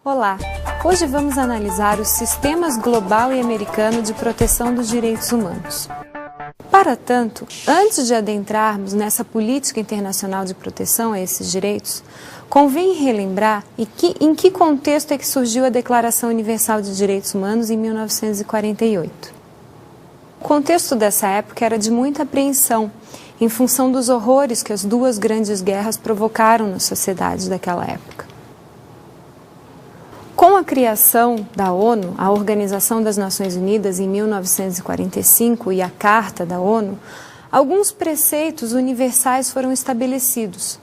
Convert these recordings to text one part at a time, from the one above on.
Olá! Hoje vamos analisar os sistemas global e americano de proteção dos direitos humanos. Para tanto, antes de adentrarmos nessa política internacional de proteção a esses direitos, convém relembrar em que contexto é que surgiu a Declaração Universal de Direitos Humanos em 1948. O contexto dessa época era de muita apreensão, em função dos horrores que as duas grandes guerras provocaram na sociedade daquela época. Com a criação da ONU, a Organização das Nações Unidas, em 1945, e a Carta da ONU, alguns preceitos universais foram estabelecidos.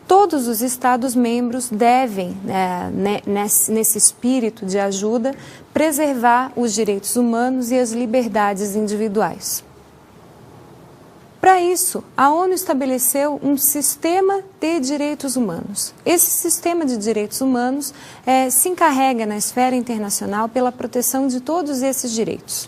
Todos os Estados-membros devem, nesse espírito de ajuda, preservar os direitos humanos e as liberdades individuais. Para isso, a ONU estabeleceu um sistema de direitos humanos. Esse sistema de direitos humanos se encarrega na esfera internacional pela proteção de todos esses direitos.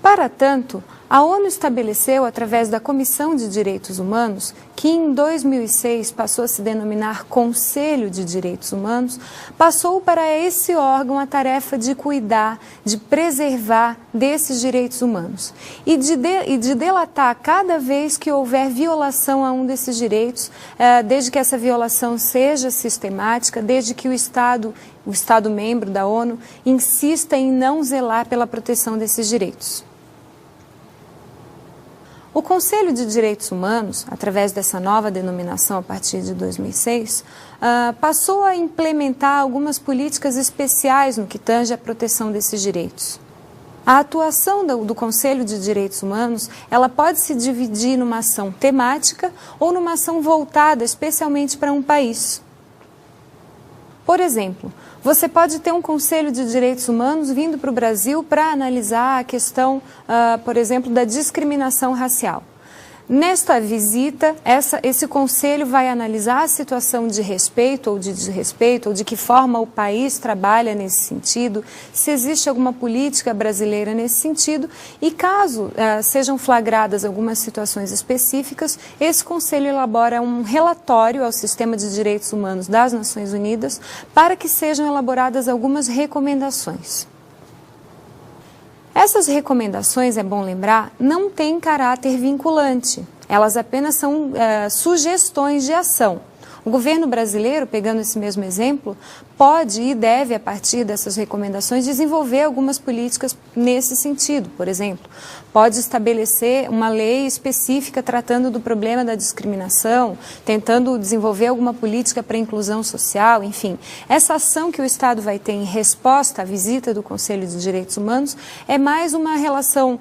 Para tanto, a ONU estabeleceu, através da Comissão de Direitos Humanos, que em 2006 passou a se denominar Conselho de Direitos Humanos, passou para esse órgão a tarefa de cuidar, de preservar desses direitos humanos e de delatar cada vez que houver violação a um desses direitos, desde que essa violação seja sistemática, desde que o Estado membro da ONU insista em não zelar pela proteção desses direitos. O Conselho de Direitos Humanos, através dessa nova denominação a partir de 2006, passou a implementar algumas políticas especiais no que tange à proteção desses direitos. A atuação do Conselho de Direitos Humanos, ela pode se dividir numa ação temática ou numa ação voltada especialmente para um país. Por exemplo, você pode ter um Conselho de Direitos Humanos vindo para o Brasil para analisar a questão, por exemplo, da discriminação racial. Nesta visita, esse conselho vai analisar a situação de respeito ou de desrespeito, ou de que forma o país trabalha nesse sentido, se existe alguma política brasileira nesse sentido, e caso sejam flagradas algumas situações específicas, esse conselho elabora um relatório ao Sistema de Direitos Humanos das Nações Unidas para que sejam elaboradas algumas recomendações. Essas recomendações, é bom lembrar, não têm caráter vinculante. Elas apenas são sugestões de ação. O governo brasileiro, pegando esse mesmo exemplo, pode e deve, a partir dessas recomendações, desenvolver algumas políticas nesse sentido. Por exemplo, pode estabelecer uma lei específica tratando do problema da discriminação, tentando desenvolver alguma política para a inclusão social, enfim. Essa ação que o Estado vai ter em resposta à visita do Conselho de Direitos Humanos é mais uma relação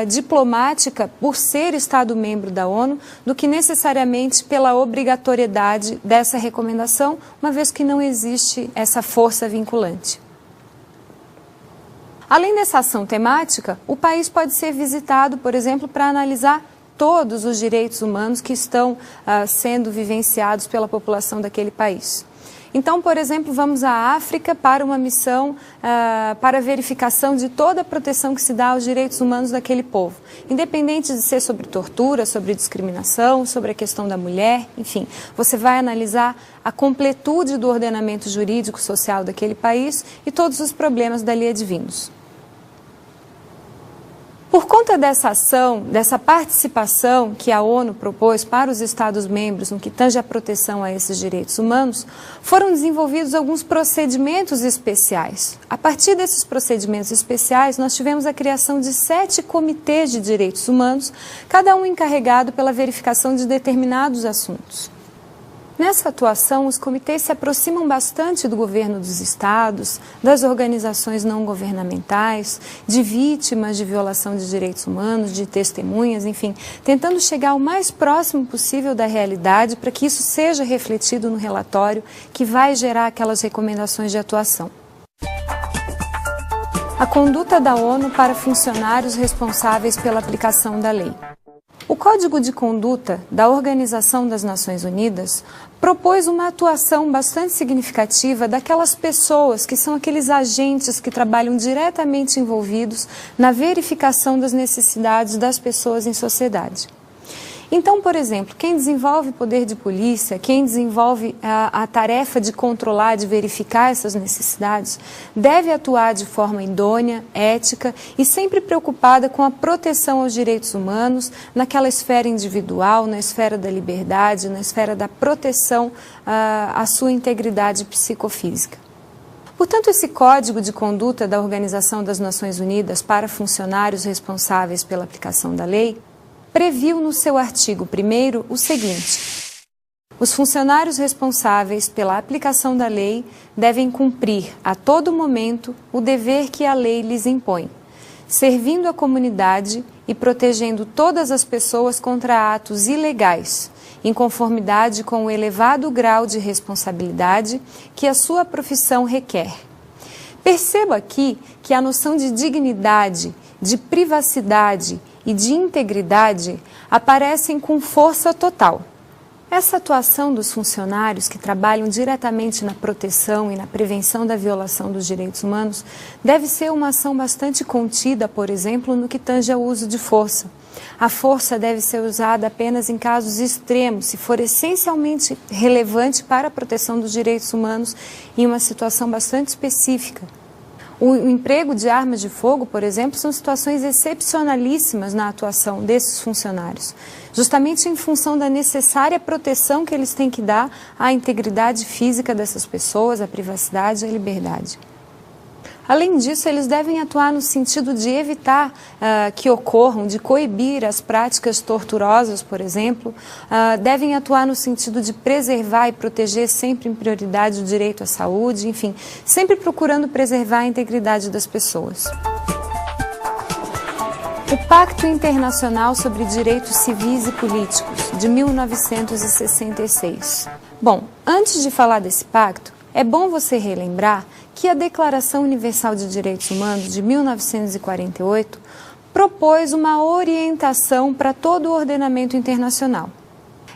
diplomática por ser Estado-membro da ONU do que necessariamente pela obrigatoriedade dessa recomendação, uma vez que não existe essa força vinculante. Além dessa ação temática, o país pode ser visitado, por exemplo, para analisar todos os direitos humanos que estão sendo vivenciados pela população daquele país. Então, por exemplo, vamos à África para uma missão para verificação de toda a proteção que se dá aos direitos humanos daquele povo, independente de ser sobre tortura, sobre discriminação, sobre a questão da mulher, enfim. Você vai analisar a completude do ordenamento jurídico social daquele país e todos os problemas dali advindos. Por conta dessa ação, dessa participação que a ONU propôs para os Estados-membros no que tange a proteção a esses direitos humanos, foram desenvolvidos alguns procedimentos especiais. A partir desses procedimentos especiais, nós tivemos a criação de 7 comitês de direitos humanos, cada um encarregado pela verificação de determinados assuntos. Nessa atuação, os comitês se aproximam bastante do governo dos estados, das organizações não governamentais, de vítimas de violação de direitos humanos, de testemunhas, enfim, tentando chegar o mais próximo possível da realidade para que isso seja refletido no relatório que vai gerar aquelas recomendações de atuação. A conduta da ONU para funcionários responsáveis pela aplicação da lei. O Código de Conduta da Organização das Nações Unidas propôs uma atuação bastante significativa daquelas pessoas que são aqueles agentes que trabalham diretamente envolvidos na verificação das necessidades das pessoas em sociedade. Então, por exemplo, quem desenvolve poder de polícia, quem desenvolve a tarefa de controlar, de verificar essas necessidades, deve atuar de forma idônea, ética e sempre preocupada com a proteção aos direitos humanos, naquela esfera individual, na esfera da liberdade, na esfera da proteção à sua integridade psicofísica. Portanto, esse Código de Conduta da Organização das Nações Unidas para funcionários responsáveis pela aplicação da lei previu no seu artigo 1º o seguinte: os funcionários responsáveis pela aplicação da lei devem cumprir a todo momento o dever que a lei lhes impõe, servindo a comunidade e protegendo todas as pessoas contra atos ilegais, em conformidade com o elevado grau de responsabilidade que a sua profissão requer. Perceba aqui que a noção de dignidade, de privacidade e de integridade aparecem com força total. Essa atuação dos funcionários que trabalham diretamente na proteção e na prevenção da violação dos direitos humanos deve ser uma ação bastante contida, por exemplo, no que tange ao uso de força. A força deve ser usada apenas em casos extremos, se for essencialmente relevante para a proteção dos direitos humanos em uma situação bastante específica. O emprego de armas de fogo, por exemplo, são situações excepcionalíssimas na atuação desses funcionários, justamente em função da necessária proteção que eles têm que dar à integridade física dessas pessoas, à privacidade e à liberdade. Além disso, eles devem atuar no sentido de evitar que ocorram, de coibir as práticas torturosas, por exemplo, devem atuar no sentido de preservar e proteger sempre em prioridade o direito à saúde, enfim, sempre procurando preservar a integridade das pessoas. O Pacto Internacional sobre Direitos Civis e Políticos, de 1966. Bom, antes de falar desse pacto, é bom você relembrar que a Declaração Universal de Direitos Humanos de 1948 propôs uma orientação para todo o ordenamento internacional.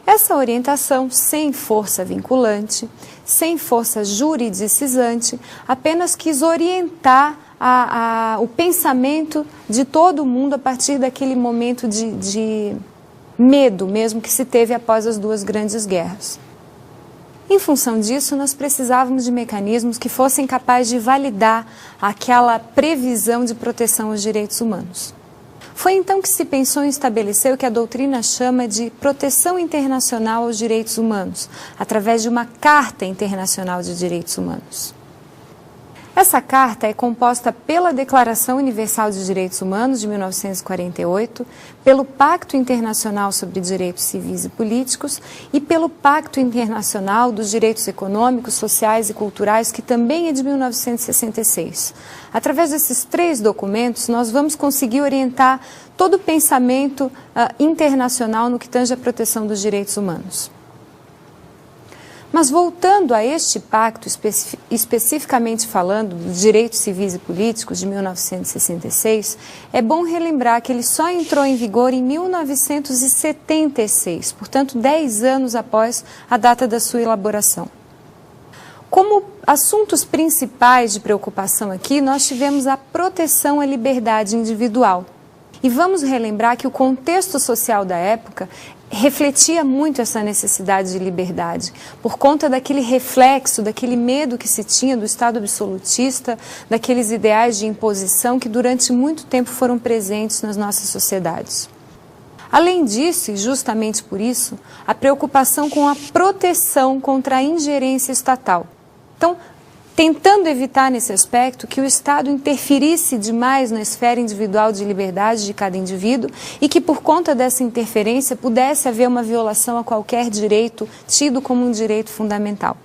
Essa orientação, sem força vinculante, sem força juridicizante, apenas quis orientar o pensamento de todo mundo a partir daquele momento de medo mesmo que se teve após as duas grandes guerras. Em função disso, nós precisávamos de mecanismos que fossem capazes de validar aquela previsão de proteção aos direitos humanos. Foi então que se pensou em estabelecer o que a doutrina chama de proteção internacional aos direitos humanos, através de uma Carta Internacional de Direitos Humanos. Essa carta é composta pela Declaração Universal de Direitos Humanos de 1948, pelo Pacto Internacional sobre Direitos Civis e Políticos e pelo Pacto Internacional dos Direitos Econômicos, Sociais e Culturais, que também é de 1966. Através desses três documentos, nós vamos conseguir orientar todo o pensamento internacional no que tange à proteção dos direitos humanos. Mas voltando a este pacto, especificamente falando dos direitos civis e políticos de 1966, é bom relembrar que ele só entrou em vigor em 1976, portanto 10 anos após a data da sua elaboração. Como assuntos principais de preocupação aqui, nós tivemos a proteção à liberdade individual. E vamos relembrar que o contexto social da época refletia muito essa necessidade de liberdade, por conta daquele reflexo, daquele medo que se tinha do Estado absolutista, daqueles ideais de imposição que durante muito tempo foram presentes nas nossas sociedades. Além disso, e justamente por isso, a preocupação com a proteção contra a ingerência estatal. Então, tentando evitar nesse aspecto que o Estado interferisse demais na esfera individual de liberdade de cada indivíduo e que por conta dessa interferência pudesse haver uma violação a qualquer direito tido como um direito fundamental.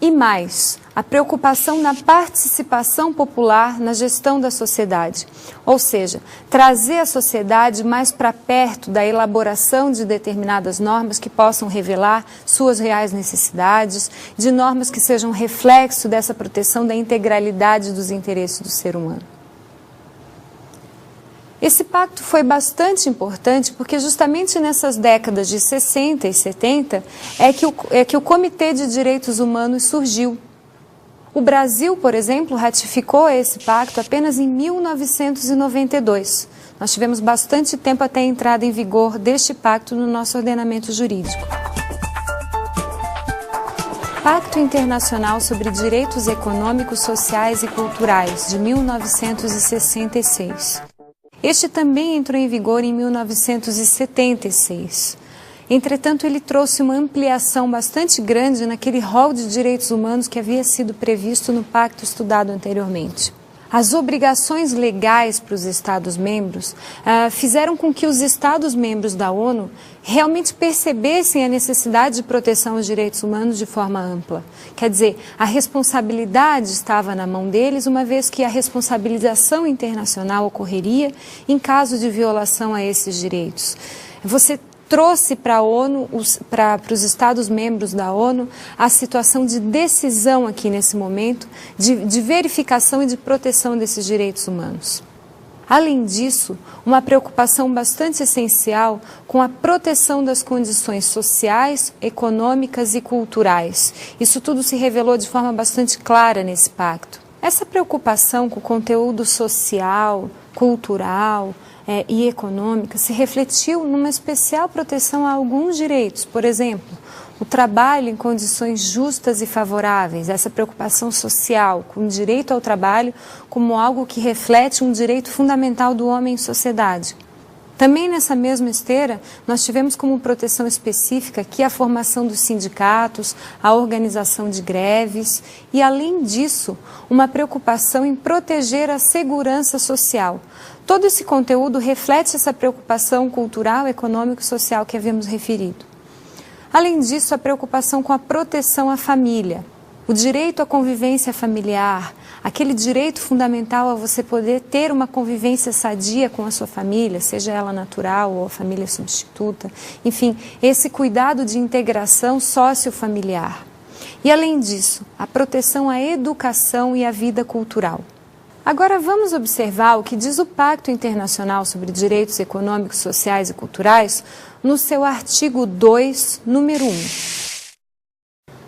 E mais, a preocupação na participação popular na gestão da sociedade, ou seja, trazer a sociedade mais para perto da elaboração de determinadas normas que possam revelar suas reais necessidades, de normas que sejam reflexo dessa proteção da integralidade dos interesses do ser humano. Esse pacto foi bastante importante porque justamente nessas décadas de 60 e 70 é que o Comitê de Direitos Humanos surgiu. O Brasil, por exemplo, ratificou esse pacto apenas em 1992, Nós tivemos bastante tempo até a entrada em vigor deste pacto no nosso ordenamento jurídico. Pacto Internacional sobre Direitos Econômicos, Sociais e Culturais, de 1966. Este também entrou em vigor em 1976. Entretanto, ele trouxe uma ampliação bastante grande naquele rol de direitos humanos que havia sido previsto no pacto estudado anteriormente. As obrigações legais para os Estados-membros fizeram com que os Estados-membros da ONU realmente percebessem a necessidade de proteção aos direitos humanos de forma ampla. Quer dizer, a responsabilidade estava na mão deles, uma vez que a responsabilização internacional ocorreria em caso de violação a esses direitos. Você trouxe para a ONU, para os Estados-membros da ONU, a situação de decisão aqui nesse momento, de verificação e de proteção desses direitos humanos. Além disso, uma preocupação bastante essencial com a proteção das condições sociais, econômicas e culturais. Isso tudo se revelou de forma bastante clara nesse pacto. Essa preocupação com o conteúdo social, cultural, e econômica se refletiu numa especial proteção a alguns direitos, por exemplo, o trabalho em condições justas e favoráveis, essa preocupação social com o direito ao trabalho como algo que reflete um direito fundamental do homem em sociedade. Também nessa mesma esteira, nós tivemos como proteção específica aqui a formação dos sindicatos, a organização de greves e, além disso, uma preocupação em proteger a segurança social. Todo esse conteúdo reflete essa preocupação cultural, econômica e social que havíamos referido. Além disso, a preocupação com a proteção à família, o direito à convivência familiar, aquele direito fundamental a você poder ter uma convivência sadia com a sua família, seja ela natural ou a família substituta, enfim, esse cuidado de integração sociofamiliar. E além disso, a proteção à educação e à vida cultural. Agora vamos observar o que diz o Pacto Internacional sobre Direitos Econômicos, Sociais e Culturais no seu artigo 2, número 1.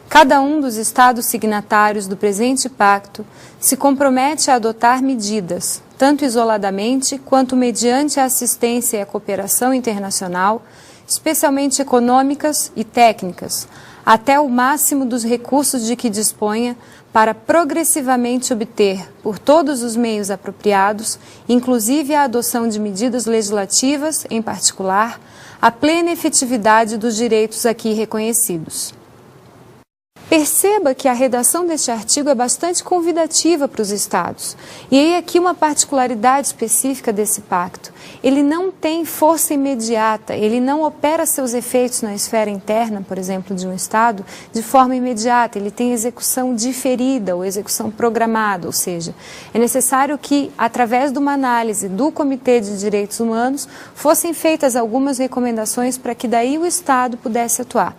Cada um dos Estados signatários do presente pacto se compromete a adotar medidas, tanto isoladamente quanto mediante a assistência e a cooperação internacional, especialmente econômicas e técnicas, até o máximo dos recursos de que disponha, para progressivamente obter, por todos os meios apropriados, inclusive a adoção de medidas legislativas, em particular, a plena efetividade dos direitos aqui reconhecidos. Perceba que a redação deste artigo é bastante convidativa para os Estados. E aí aqui uma particularidade específica desse pacto. Ele não tem força imediata, ele não opera seus efeitos na esfera interna, por exemplo, de um Estado, de forma imediata. Ele tem execução diferida ou execução programada, ou seja, é necessário que, através de uma análise do Comitê de Direitos Humanos, fossem feitas algumas recomendações para que daí o Estado pudesse atuar.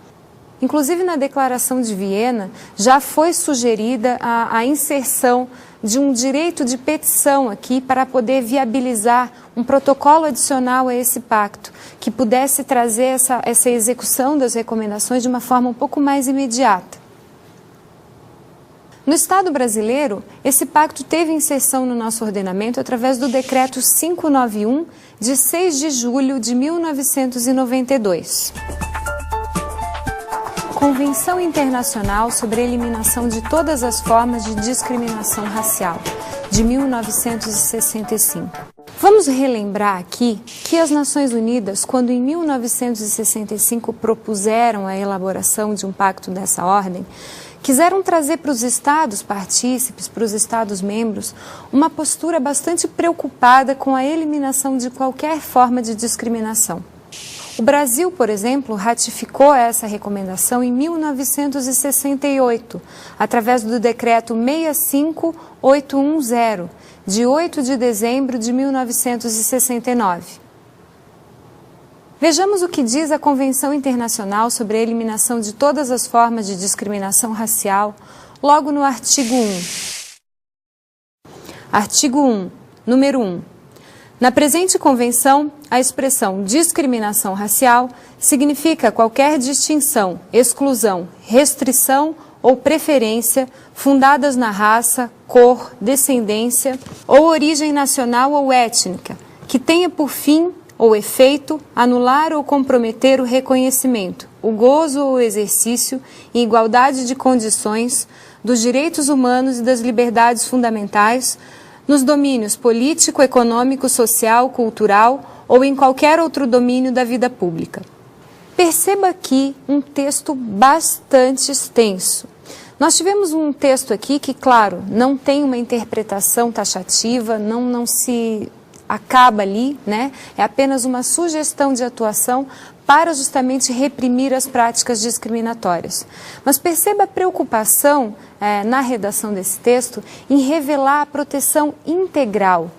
Inclusive, na Declaração de Viena, já foi sugerida a inserção de um direito de petição aqui para poder viabilizar um protocolo adicional a esse pacto, que pudesse trazer essa execução das recomendações de uma forma um pouco mais imediata. No Estado brasileiro, esse pacto teve inserção no nosso ordenamento através do Decreto 591, de 6 de julho de 1992. Convenção Internacional sobre a Eliminação de Todas as Formas de Discriminação Racial, de 1965. Vamos relembrar aqui que as Nações Unidas, quando em 1965 propuseram a elaboração de um pacto dessa ordem, quiseram trazer para os Estados partícipes, para os Estados-membros, uma postura bastante preocupada com a eliminação de qualquer forma de discriminação. O Brasil, por exemplo, ratificou essa recomendação em 1968, através do Decreto 65810, de 8 de dezembro de 1969. Vejamos o que diz a Convenção Internacional sobre a Eliminação de Todas as Formas de Discriminação Racial, logo no artigo 1. Artigo 1, número 1. Na presente convenção, a expressão discriminação racial significa qualquer distinção, exclusão, restrição ou preferência fundadas na raça, cor, descendência ou origem nacional ou étnica, que tenha por fim ou efeito anular ou comprometer o reconhecimento, o gozo ou o exercício, em igualdade de condições, dos direitos humanos e das liberdades fundamentais, nos domínios político, econômico, social, cultural ou em qualquer outro domínio da vida pública. Perceba aqui um texto bastante extenso. Nós tivemos um texto aqui que, claro, não tem uma interpretação taxativa, não se acaba ali, né? É apenas uma sugestão de atuação para justamente reprimir as práticas discriminatórias. Mas perceba a preocupação na redação desse texto em revelar a proteção integral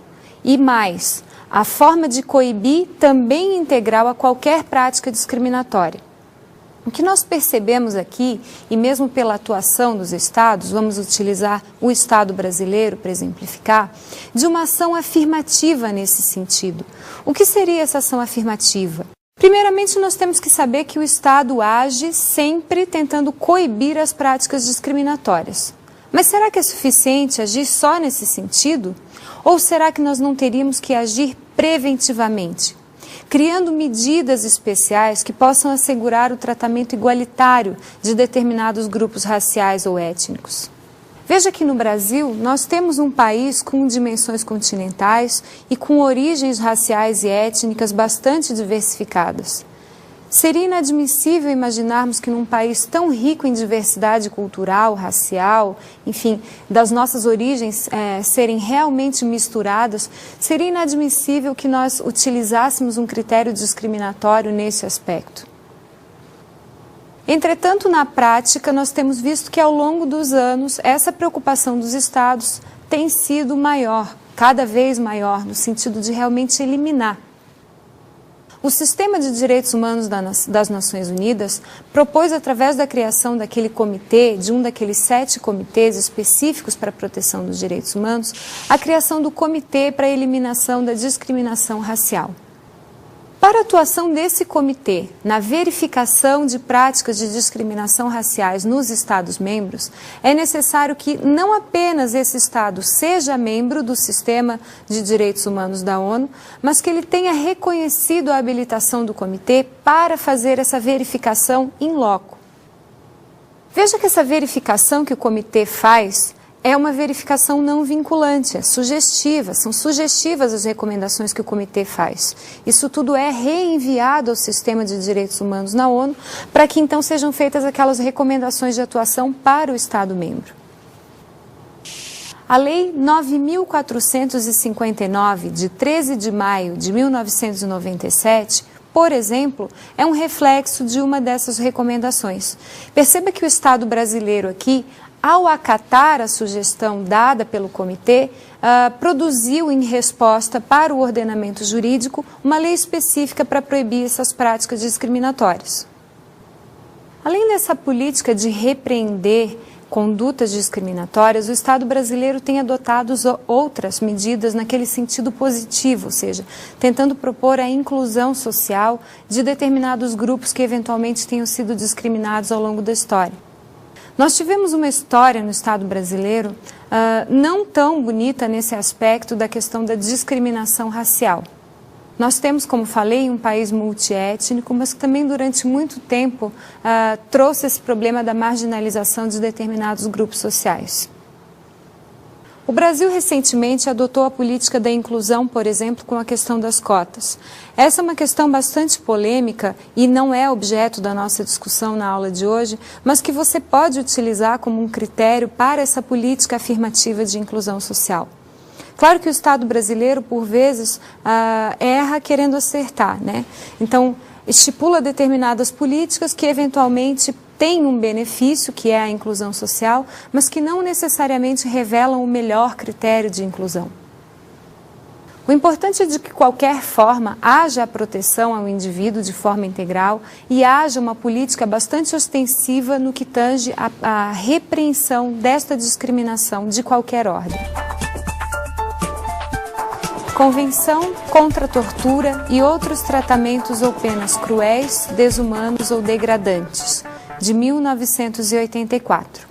e mais, a forma de coibir também integral a qualquer prática discriminatória. O que nós percebemos aqui, e mesmo pela atuação dos estados, vamos utilizar o Estado brasileiro para exemplificar, de uma ação afirmativa nesse sentido. O que seria essa ação afirmativa? Primeiramente, nós temos que saber que o Estado age sempre tentando coibir as práticas discriminatórias. Mas será que é suficiente agir só nesse sentido? Ou será que nós não teríamos que agir preventivamente? Criando medidas especiais que possam assegurar o tratamento igualitário de determinados grupos raciais ou étnicos. Veja que no Brasil nós temos um país com dimensões continentais e com origens raciais e étnicas bastante diversificadas. Seria inadmissível imaginarmos que num país tão rico em diversidade cultural, racial, enfim, das nossas origens serem realmente misturadas, seria inadmissível que nós utilizássemos um critério discriminatório nesse aspecto. Entretanto, na prática, nós temos visto que ao longo dos anos, essa preocupação dos estados tem sido maior, cada vez maior, no sentido de realmente eliminar. O Sistema de Direitos Humanos das Nações Unidas propôs, através da criação daquele comitê, de um daqueles 7 comitês específicos para a proteção dos direitos humanos, a criação do Comitê para a Eliminação da Discriminação Racial. Para a atuação desse comitê na verificação de práticas de discriminação raciais nos Estados-membros, é necessário que não apenas esse Estado seja membro do Sistema de Direitos Humanos da ONU, mas que ele tenha reconhecido a habilitação do comitê para fazer essa verificação in loco. Veja que essa verificação que o comitê faz é uma verificação não vinculante, é sugestiva, são sugestivas as recomendações que o comitê faz. Isso tudo é reenviado ao Sistema de Direitos Humanos na ONU para que então sejam feitas aquelas recomendações de atuação para o Estado-membro. A Lei 9.459, de 13 de maio de 1997, por exemplo, é um reflexo de uma dessas recomendações. Perceba que o Estado brasileiro aqui, ao acatar a sugestão dada pelo comitê, produziu em resposta para o ordenamento jurídico uma lei específica para proibir essas práticas discriminatórias. Além dessa política de repreender condutas discriminatórias, o Estado brasileiro tem adotado outras medidas naquele sentido positivo, ou seja, tentando propor a inclusão social de determinados grupos que eventualmente tenham sido discriminados ao longo da história. Nós tivemos uma história no Estado brasileiro não tão bonita nesse aspecto da questão da discriminação racial. Nós temos, como falei, um país multiétnico, mas que também durante muito tempo trouxe esse problema da marginalização de determinados grupos sociais. O Brasil recentemente adotou a política da inclusão, por exemplo, com a questão das cotas. Essa é uma questão bastante polêmica e não é objeto da nossa discussão na aula de hoje, mas que você pode utilizar como um critério para essa política afirmativa de inclusão social. Claro que o Estado brasileiro, por vezes, erra querendo acertar, né? Então, estipula determinadas políticas que eventualmente têm um benefício, que é a inclusão social, mas que não necessariamente revelam o melhor critério de inclusão. O importante é de que, de qualquer forma, haja a proteção ao indivíduo de forma integral e haja uma política bastante ostensiva no que tange à repreensão desta discriminação de qualquer ordem. Convenção contra a tortura e outros tratamentos ou penas cruéis, desumanos ou degradantes, de 1984.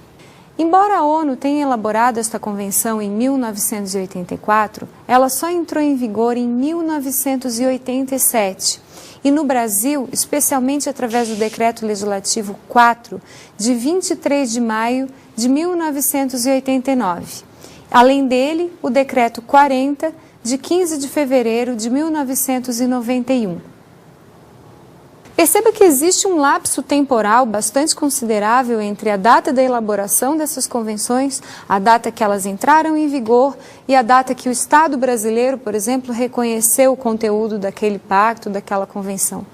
Embora a ONU tenha elaborado esta convenção em 1984, ela só entrou em vigor em 1987. E no Brasil, especialmente através do Decreto Legislativo 4, de 23 de maio de 1989. Além dele, o Decreto 40, de 15 de fevereiro de 1991. Perceba que existe um lapso temporal bastante considerável entre a data da elaboração dessas convenções, a data que elas entraram em vigor e a data que o Estado brasileiro, por exemplo, reconheceu o conteúdo daquele pacto, daquela convenção.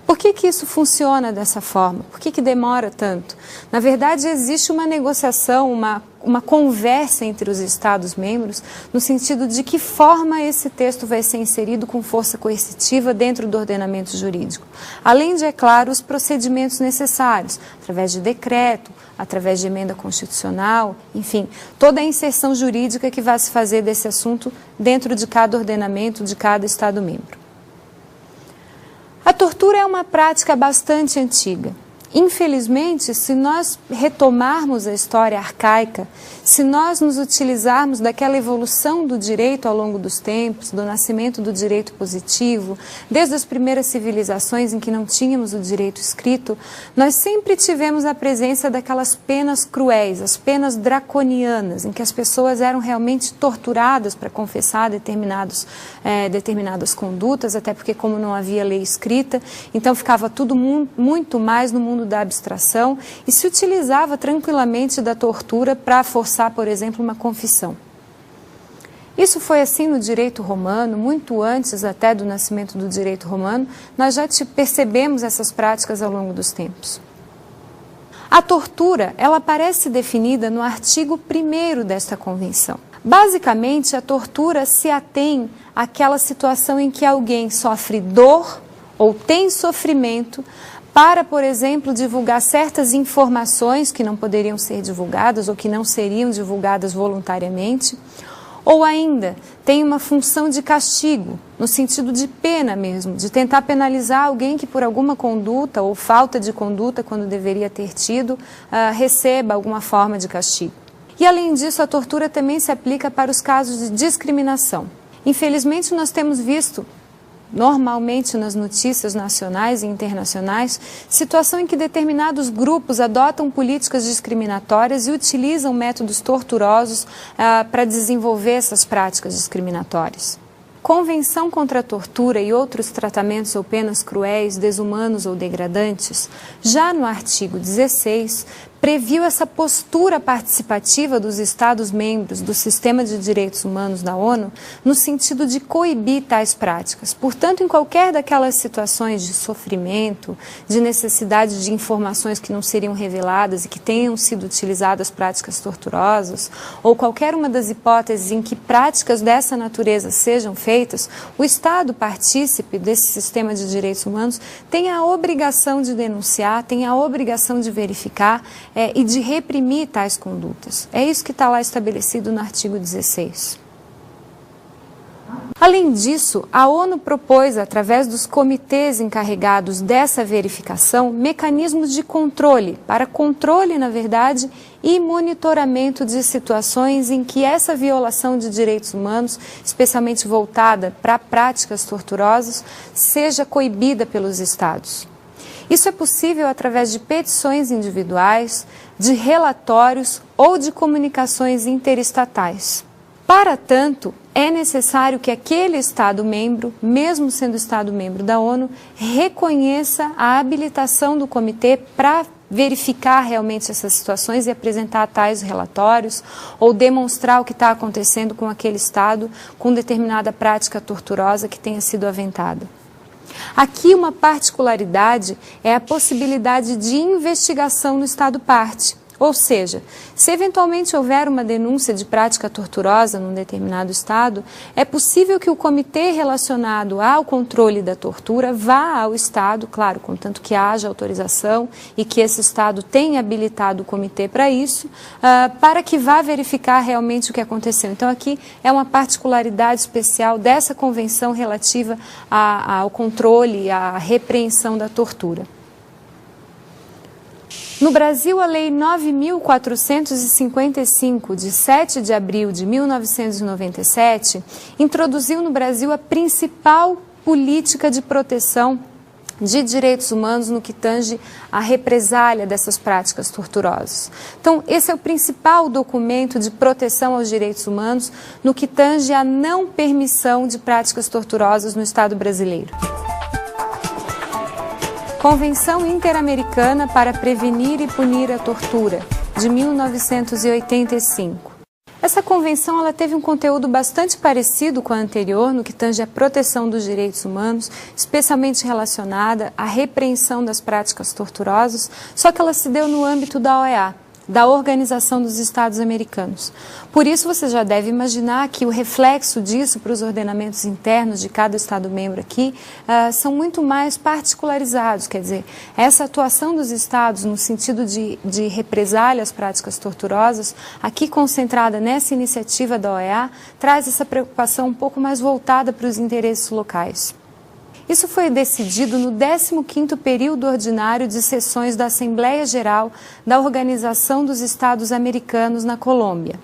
Por que isso funciona dessa forma? Por que demora tanto? Na verdade, existe uma negociação, uma conversa entre os Estados-membros no sentido de que forma esse texto vai ser inserido com força coercitiva dentro do ordenamento jurídico. Além de, é claro, os procedimentos necessários, através de decreto, através de emenda constitucional, enfim, toda a inserção jurídica que vai se fazer desse assunto dentro de cada ordenamento de cada Estado-membro. A tortura é uma prática bastante antiga. Infelizmente, se nós retomarmos a história arcaica, se nós nos utilizarmos daquela evolução do direito ao longo dos tempos, do nascimento do direito positivo, desde as primeiras civilizações em que não tínhamos o direito escrito, nós sempre tivemos a presença daquelas penas cruéis, as penas draconianas, em que as pessoas eram realmente torturadas para confessar determinadas condutas, até porque como não havia lei escrita, então ficava tudo muito mais no mundo da abstração e se utilizava tranquilamente da tortura para forçar, por exemplo, uma confissão. Isso foi assim no direito romano, muito antes até do nascimento do direito romano, nós já percebemos essas práticas ao longo dos tempos. A tortura, ela aparece definida no artigo 1º desta convenção. Basicamente, a tortura se atém àquela situação em que alguém sofre dor ou tem sofrimento para, por exemplo, divulgar certas informações que não poderiam ser divulgadas ou que não seriam divulgadas voluntariamente, ou ainda tem uma função de castigo, no sentido de pena mesmo, de tentar penalizar alguém que por alguma conduta ou falta de conduta, quando deveria ter tido, receba alguma forma de castigo. E além disso, a tortura também se aplica para os casos de discriminação. Infelizmente, nós temos visto normalmente nas notícias nacionais e internacionais, situação em que determinados grupos adotam políticas discriminatórias e utilizam métodos torturosos para desenvolver essas práticas discriminatórias. Convenção contra a tortura e outros tratamentos ou penas cruéis, desumanos ou degradantes, já no artigo 16, previu essa postura participativa dos Estados-membros do Sistema de Direitos Humanos da ONU no sentido de coibir tais práticas. Portanto, em qualquer daquelas situações de sofrimento, de necessidade de informações que não seriam reveladas e que tenham sido utilizadas práticas torturosas, ou qualquer uma das hipóteses em que práticas dessa natureza sejam feitas, o Estado partícipe desse sistema de direitos humanos tem a obrigação de denunciar, tem a obrigação de verificar e de reprimir tais condutas. É isso que está lá estabelecido no artigo 16. Além disso, a ONU propôs, através dos comitês encarregados dessa verificação, mecanismos de controle, para controle, na verdade, e monitoramento de situações em que essa violação de direitos humanos, especialmente voltada para práticas torturosas, seja coibida pelos Estados. Isso é possível através de petições individuais, de relatórios ou de comunicações interestatais. Para tanto, é necessário que aquele Estado-membro, mesmo sendo Estado-membro da ONU, reconheça a habilitação do comitê para verificar realmente essas situações e apresentar tais relatórios ou demonstrar o que está acontecendo com aquele Estado com determinada prática torturosa que tenha sido aventada. Aqui uma particularidade é a possibilidade de investigação no Estado parte. Ou seja, se eventualmente houver uma denúncia de prática torturosa num determinado Estado, é possível que o comitê relacionado ao controle da tortura vá ao Estado, claro, contanto que haja autorização e que esse Estado tenha habilitado o comitê para isso, para que vá verificar realmente o que aconteceu. Então aqui é uma particularidade especial dessa convenção relativa ao controle e à repreensão da tortura. No Brasil, a Lei 9.455, de 7 de abril de 1997, introduziu no Brasil a principal política de proteção de direitos humanos no que tange à represália dessas práticas torturosas. Então, esse é o principal documento de proteção aos direitos humanos no que tange à não permissão de práticas torturosas no Estado brasileiro. Convenção Interamericana para Prevenir e Punir a Tortura, de 1985. Essa convenção ela teve um conteúdo bastante parecido com a anterior, no que tange à proteção dos direitos humanos, especialmente relacionada à repreensão das práticas torturosas, só que ela se deu no âmbito da OEA, da Organização dos Estados Americanos. Por isso, você já deve imaginar que o reflexo disso para os ordenamentos internos de cada Estado-membro aqui são muito mais particularizados, quer dizer, essa atuação dos Estados no sentido de represália às práticas torturosas, aqui concentrada nessa iniciativa da OEA, traz essa preocupação um pouco mais voltada para os interesses locais. Isso foi decidido no 15º período ordinário de sessões da Assembleia Geral da Organização dos Estados Americanos na Colômbia.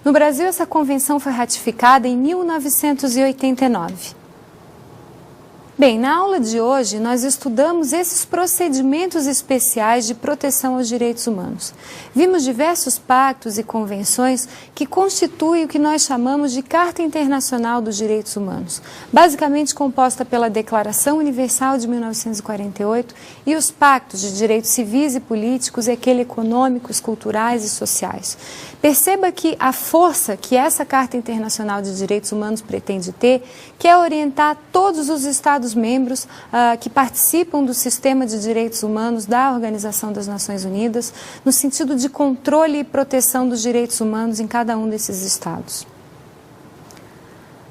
No Brasil, essa convenção foi ratificada em 1989. Bem, na aula de hoje, nós estudamos esses procedimentos especiais de proteção aos direitos humanos. Vimos diversos pactos e convenções que constituem o que nós chamamos de Carta Internacional dos Direitos Humanos, basicamente composta pela Declaração Universal de 1948 e os pactos de direitos civis e políticos e aquele econômicos, culturais e sociais. Perceba que a força que essa Carta Internacional de Direitos Humanos pretende ter, que é orientar todos os Estados-membros que participam do sistema de direitos humanos da Organização das Nações Unidas, no sentido de controle e proteção dos direitos humanos em cada um desses Estados.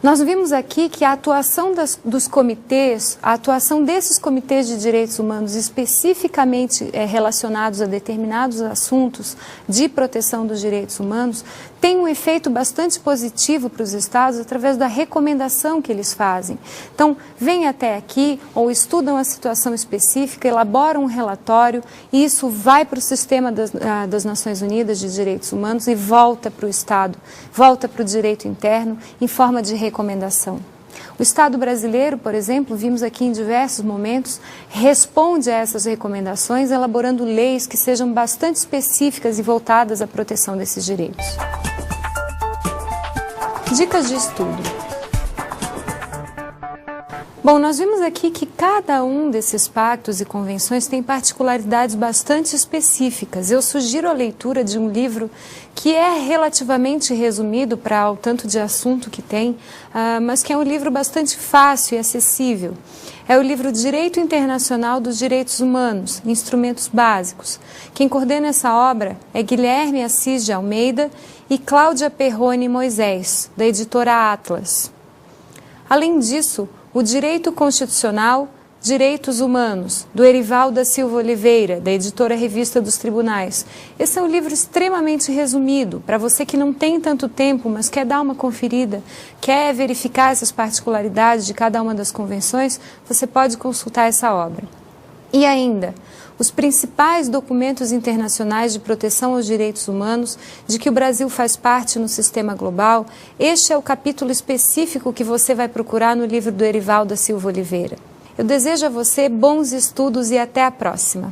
Nós vimos aqui que a atuação dos comitês, a atuação desses comitês de direitos humanos especificamente relacionados a determinados assuntos de proteção dos direitos humanos, tem um efeito bastante positivo para os Estados através da recomendação que eles fazem. Então, vêm até aqui ou estudam a situação específica, elaboram um relatório e isso vai para o sistema das Nações Unidas de Direitos Humanos e volta para o Estado, volta para o direito interno em forma de recomendação. O Estado brasileiro, por exemplo, vimos aqui em diversos momentos, responde a essas recomendações elaborando leis que sejam bastante específicas e voltadas à proteção desses direitos. Dicas de estudo. Bom, nós vimos aqui que cada um desses pactos e convenções tem particularidades bastante específicas. Eu sugiro a leitura de um livro que é relativamente resumido para o tanto de assunto que tem, mas que é um livro bastante fácil e acessível. É o livro Direito Internacional dos Direitos Humanos, Instrumentos Básicos. Quem coordena essa obra é Guilherme Assis de Almeida e Cláudia Perrone Moisés, da editora Atlas. Além disso, o Direito Constitucional, Direitos Humanos, do Erival da Silva Oliveira, da editora Revista dos Tribunais. Esse é um livro extremamente resumido, para você que não tem tanto tempo, mas quer dar uma conferida, quer verificar essas particularidades de cada uma das convenções, você pode consultar essa obra. E ainda, os principais documentos internacionais de proteção aos direitos humanos, de que o Brasil faz parte no sistema global, este é o capítulo específico que você vai procurar no livro do Erival da Silva Oliveira. Eu desejo a você bons estudos e até a próxima.